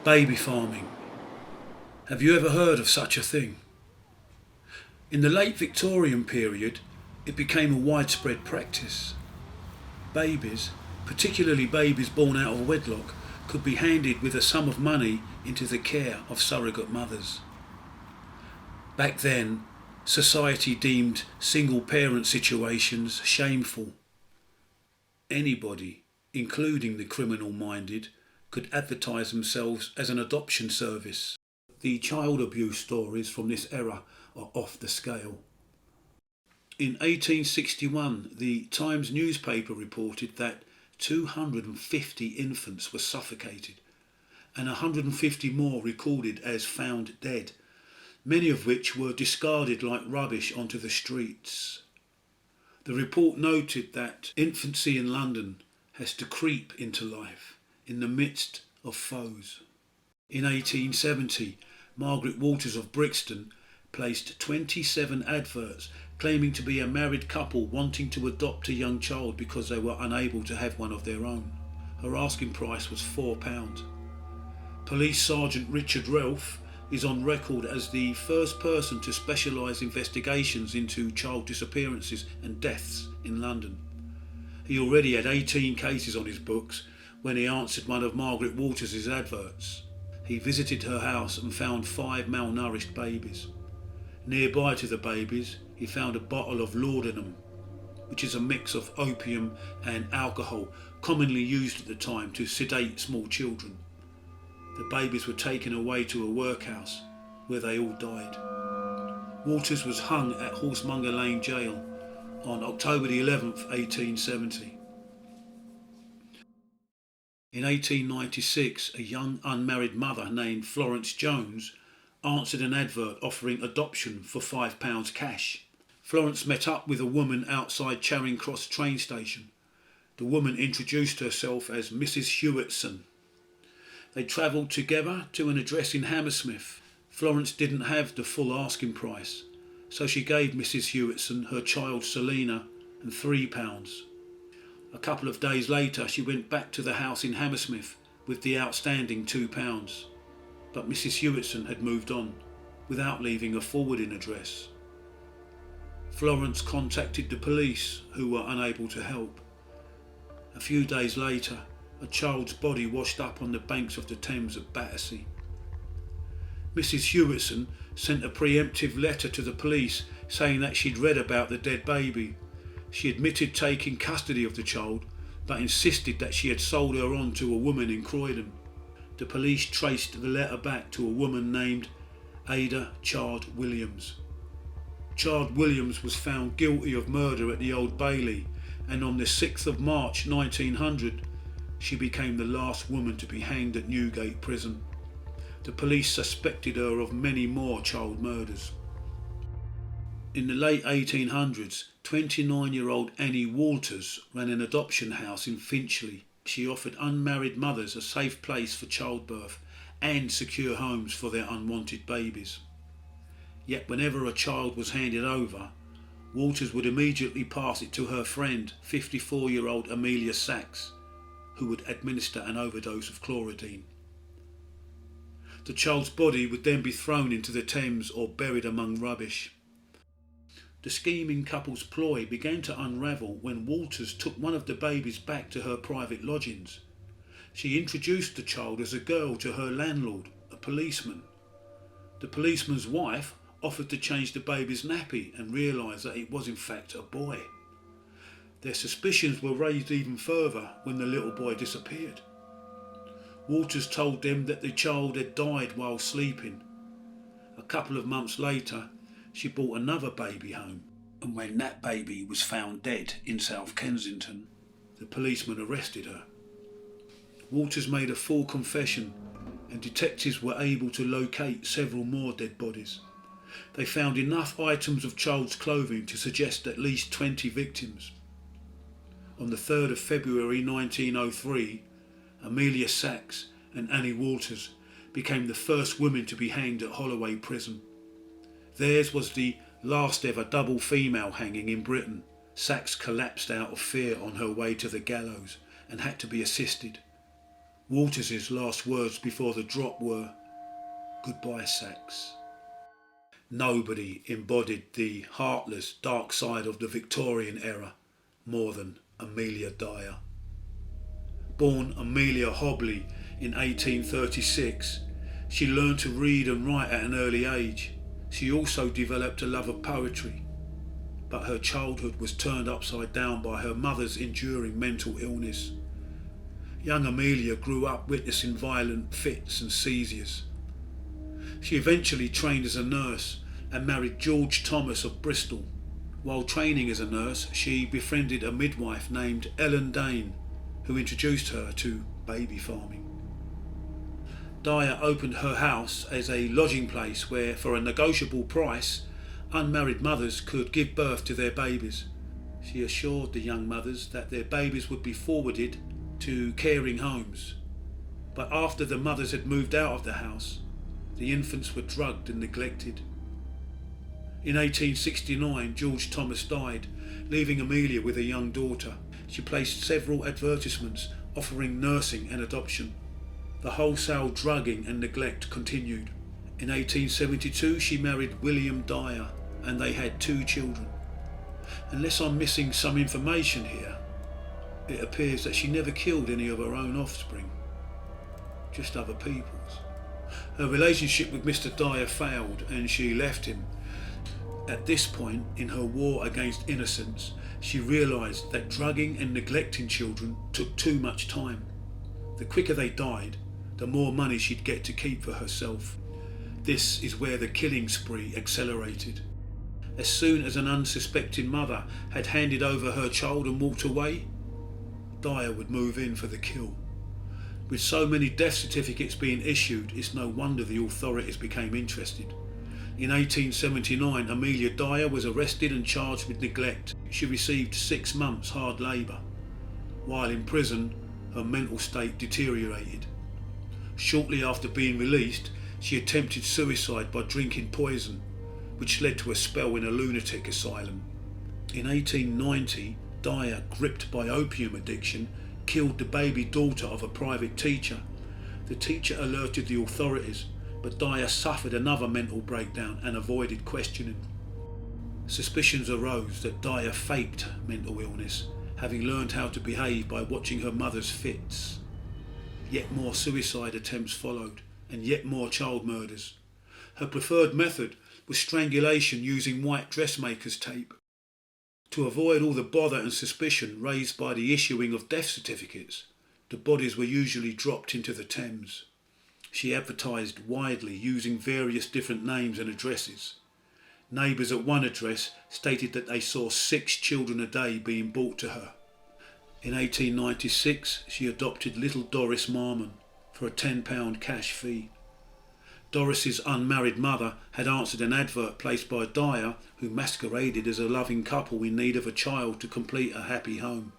Baby farming. Have you ever heard of such a thing? In the late Victorian period, it became a widespread practice. Babies, particularly babies born out of wedlock, could be handed with a sum of money into the care of surrogate mothers. Back then, society deemed single parent situations shameful. Anybody, including the criminal minded, could advertise themselves as an adoption service. The child abuse stories from this era are off the scale. In 1861, the Times newspaper reported that 250 infants were suffocated and 150 more recorded as found dead, many of which were discarded like rubbish onto the streets. The report noted that infancy in London has to creep into life in the midst of foes. In 1870, Margaret Waters of Brixton placed 27 adverts claiming to be a married couple wanting to adopt a young child because they were unable to have one of their own. Her asking price was £4. Police Sergeant Richard Relf is on record as the first person to specialise investigations into child disappearances and deaths in London. He already had 18 cases on his books when he answered one of Margaret Waters' adverts. He visited her house and found 5 malnourished babies. Nearby to the babies, he found a bottle of laudanum, which is a mix of opium and alcohol commonly used at the time to sedate small children. The babies were taken away to a workhouse where they all died. Waters was hung at Horsemonger Lane Jail on October the 11th, 1870. In 1896, a young unmarried mother named Florence Jones answered an advert offering adoption for £5 cash. Florence met up with a woman outside Charing Cross train station. The woman introduced herself as Mrs. Hewitson. They travelled together to an address in Hammersmith. Florence didn't have the full asking price, so she gave Mrs. Hewitson her child Selina and £3. A couple of days later she went back to the house in Hammersmith with the outstanding £2. But Mrs. Hewitson had moved on without leaving a forwarding address. Florence contacted the police, who were unable to help. A few days later, a child's body washed up on the banks of the Thames at Battersea. Mrs. Hewitson sent a preemptive letter to the police saying that she'd read about the dead baby. She admitted taking custody of the child, but insisted that she had sold her on to a woman in Croydon. The police traced the letter back to a woman named Ada Chard Williams. Chard Williams was found guilty of murder at the Old Bailey, and on the 6th of March 1900 she became the last woman to be hanged at Newgate Prison. The police suspected her of many more child murders. In the late 1800s, 29-year-old Annie Waters ran an adoption house in Finchley. She offered unmarried mothers a safe place for childbirth and secure homes for their unwanted babies. Yet whenever a child was handed over, Waters would immediately pass it to her friend, 54-year-old Amelia Sachs, who would administer an overdose of chlorodyne. The child's body would then be thrown into the Thames or buried among rubbish. The scheming couple's ploy began to unravel when Waters took one of the babies back to her private lodgings. She introduced the child as a girl to her landlord, a policeman. The policeman's wife offered to change the baby's nappy and realised that it was in fact a boy. Their suspicions were raised even further when the little boy disappeared. Waters told them that the child had died while sleeping. A couple of months later, she brought another baby home, and when that baby was found dead in South Kensington, the policeman arrested her. Waters made a full confession, and detectives were able to locate several more dead bodies. They found enough items of child's clothing to suggest at least 20 victims. On the 3rd of February 1903, Amelia Sachs and Annie Waters became the first women to be hanged at Holloway Prison. Theirs was the last ever double female hanging in Britain. Sachs collapsed out of fear on her way to the gallows and had to be assisted. Waters' last words before the drop were, "Goodbye, Sax." Nobody embodied the heartless, dark side of the Victorian era more than Amelia Dyer. Born Amelia Hobley in 1836, she learned to read and write at an early age. She also developed a love of poetry, but her childhood was turned upside down by her mother's enduring mental illness. Young Amelia grew up witnessing violent fits and seizures. She eventually trained as a nurse and married George Thomas of Bristol. While training as a nurse, she befriended a midwife named Ellen Dane, who introduced her to baby farming. Dyer opened her house as a lodging place where, for a negotiable price, unmarried mothers could give birth to their babies. She assured the young mothers that their babies would be forwarded to caring homes. But after the mothers had moved out of the house, the infants were drugged and neglected. In 1869, George Thomas died, leaving Amelia with a young daughter. She placed several advertisements offering nursing and adoption. The wholesale drugging and neglect continued. In 1872, she married William Dyer, and they had 2 children. Unless I'm missing some information here, it appears that she never killed any of her own offspring, just other people's. Her relationship with Mr. Dyer failed and she left him. At this point in her war against Innocence, she realised that drugging and neglecting children took too much time. The quicker they died, the more money she'd get to keep for herself. This is where the killing spree accelerated. As soon as an unsuspecting mother had handed over her child and walked away, Dyer would move in for the kill. With so many death certificates being issued, it's no wonder the authorities became interested. In 1879, Amelia Dyer was arrested and charged with neglect. She received 6 months hard labour. While in prison, her mental state deteriorated. Shortly after being released, she attempted suicide by drinking poison, which led to a spell in a lunatic asylum. In 1890, Dyer, gripped by opium addiction, killed the baby daughter of a private teacher. The teacher alerted the authorities, but Dyer suffered another mental breakdown and avoided questioning. Suspicions arose that Dyer faked mental illness, having learned how to behave by watching her mother's fits. Yet more suicide attempts followed, and yet more child murders. Her preferred method was strangulation using white dressmaker's tape. To avoid all the bother and suspicion raised by the issuing of death certificates, the bodies were usually dropped into the Thames. She advertised widely using various different names and addresses. Neighbours at one address stated that they saw 6 children a day being brought to her. In 1896, she adopted little Doris Marmon for a £10 cash fee. Doris's unmarried mother had answered an advert placed by Dyer, who masqueraded as a loving couple in need of a child to complete a happy home.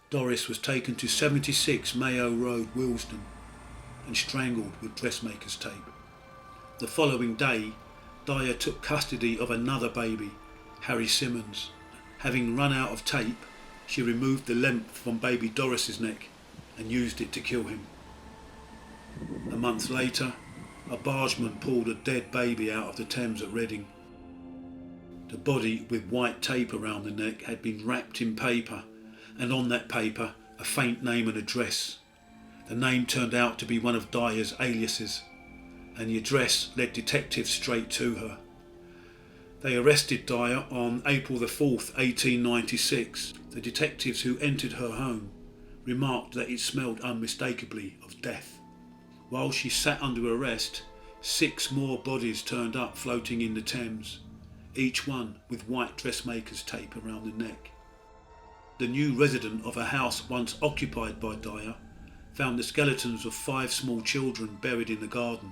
Doris was taken to 76 Mayo Road, Willesden, and strangled with dressmaker's tape. The following day, Dyer took custody of another baby, Harry Simmons. Having run out of tape, she removed the length from baby Doris's neck and used it to kill him. A month later, a bargeman pulled a dead baby out of the Thames at Reading. The body, with white tape around the neck, had been wrapped in paper, and on that paper a faint name and address. The name turned out to be one of Dyer's aliases, and the address led detectives straight to her. They arrested Dyer on April the 4th, 1896. The detectives who entered her home remarked that it smelled unmistakably of death. While she sat under arrest, 6 more bodies turned up floating in the Thames, each one with white dressmaker's tape around the neck. The new resident of a house once occupied by Dyer found the skeletons of 5 small children buried in the garden.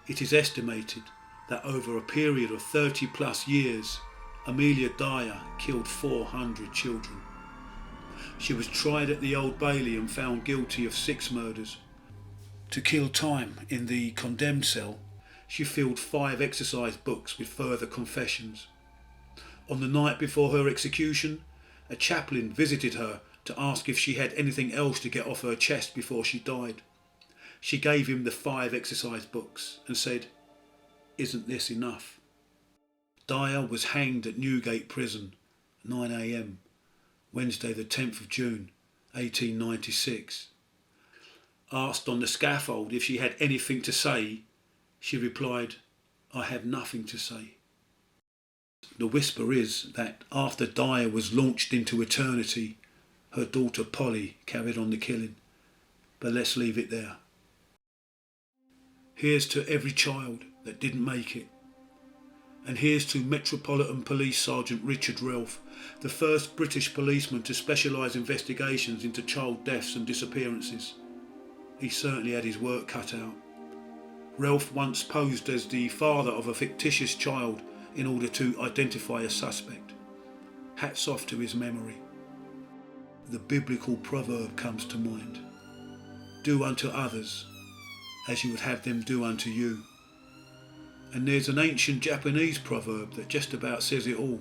It is estimated that over a period of 30 plus years, Amelia Dyer killed 400 children. She was tried at the Old Bailey and found guilty of 6 murders. To kill time in the condemned cell, she filled 5 exercise books with further confessions. On the night before her execution, a chaplain visited her to ask if she had anything else to get off her chest before she died. She gave him the 5 exercise books and said, "Isn't this enough?" Dyer was hanged at Newgate Prison, 9 a.m, Wednesday the 10th of June, 1896. Asked on the scaffold if she had anything to say, she replied, "I have nothing to say." The whisper is that after Dyer was launched into eternity, her daughter Polly carried on the killing. But let's leave it there. Here's to every child that didn't make it. And here's to Metropolitan Police Sergeant Richard Ralph, the first British policeman to specialise investigations into child deaths and disappearances. He certainly had his work cut out. Ralph once posed as the father of a fictitious child in order to identify a suspect. Hats off to his memory. The biblical proverb comes to mind: "Do unto others as you would have them do unto you." And there's an ancient Japanese proverb that just about says it all: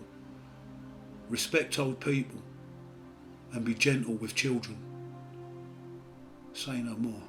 respect old people and be gentle with children. Say no more.